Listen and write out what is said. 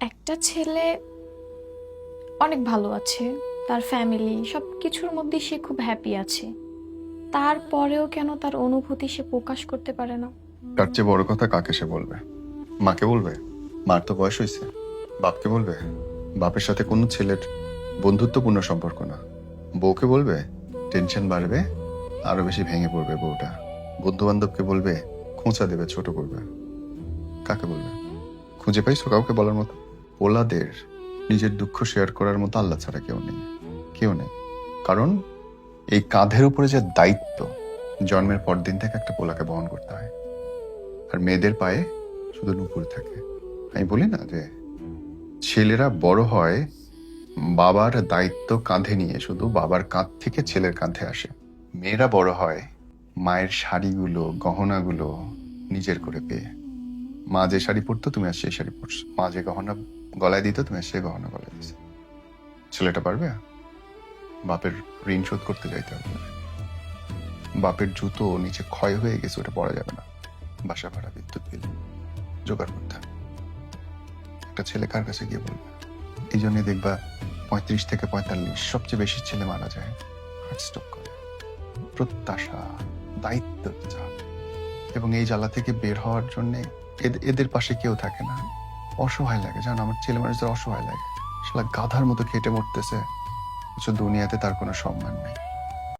একটা ছেলে অনেক ভালো আছে, তার ফ্যামিলি সব কিছুর মধ্যে সে খুব হ্যাপি আছে, তারপরেও কেন তার অনুভূতি সে প্রকাশ করতে পারে না? তার চেয়ে বড় কথা কাকে সে বলবে? মাকে বলবে? মার তো বয়স হয়েছে। বাপকে বলবে? বাপের সাথে কোনো ছেলের বন্ধুত্বপূর্ণ সম্পর্ক না। বউকে বলবে? টেনশন বাড়বে, আরো বেশি ভেঙে পড়বে বউটা। বন্ধু বান্ধবকে বলবে? খোঁচা দেবে, ছোট করবে। কাকে বলবে? খুঁজে পাইছো কাউকে বলার মতো? ওলাদের নিজের দুঃখ শেয়ার করার মতো আল্লাহ ছাড়া কেউ নেই, কেউ নেই। কারণ এই কাঁধের উপরে যে দায়িত্ব, জন্মের পর দিন থেকে একটা পোলাকে বহন করতে হয়। আর মেয়েদের পায়ে শুধু নুপুর থাকে। আমি বলি না যে ছেলেরা বড় হয় বাবার দায়িত্ব কাঁধে নিয়ে, শুধু বাবার কাঁধ থেকে ছেলের কাঁধে আসে। মেয়েরা বড় হয় মায়ের শাড়িগুলো, গহনাগুলো নিজের করে পেয়ে। মা যে শাড়ি পরতো তুমি আর সেই শাড়ি পরছো, মা যে গহনা গলায় দিত তুমি আর সেই গহনা গলায় দিছো। ছেলেটা পারবে? বাপের ঋণ শোধ করতে যাইতে হবে না। বাপের জুতো নিচে ক্ষয় হয়ে গেছে, ওটা পরা যাবে না। বাসা ভাড়া, বিদ্যুৎ বিল জোগাড় করতে হবে। একটা ছেলে কার কাছে গিয়ে বলবে? এই জন্য দেখবা 35 থেকে 45 সবচেয়ে বেশি ছেলে মারা যায় হার্ট স্ট্রোক করে। প্রত্যাশা, দায়িত্ব, চাপ, এবং এই জ্বালা থেকে বের হওয়ার জন্য এদের পাশে কেউ থাকে না। অসহায় লাগে, জানো, আমার ছেলে মানুষদের অসহায় লাগে। শালা গাধার মতো খেটে মরতেছে, দুনিয়াতে তার কোনো সম্মান নেই।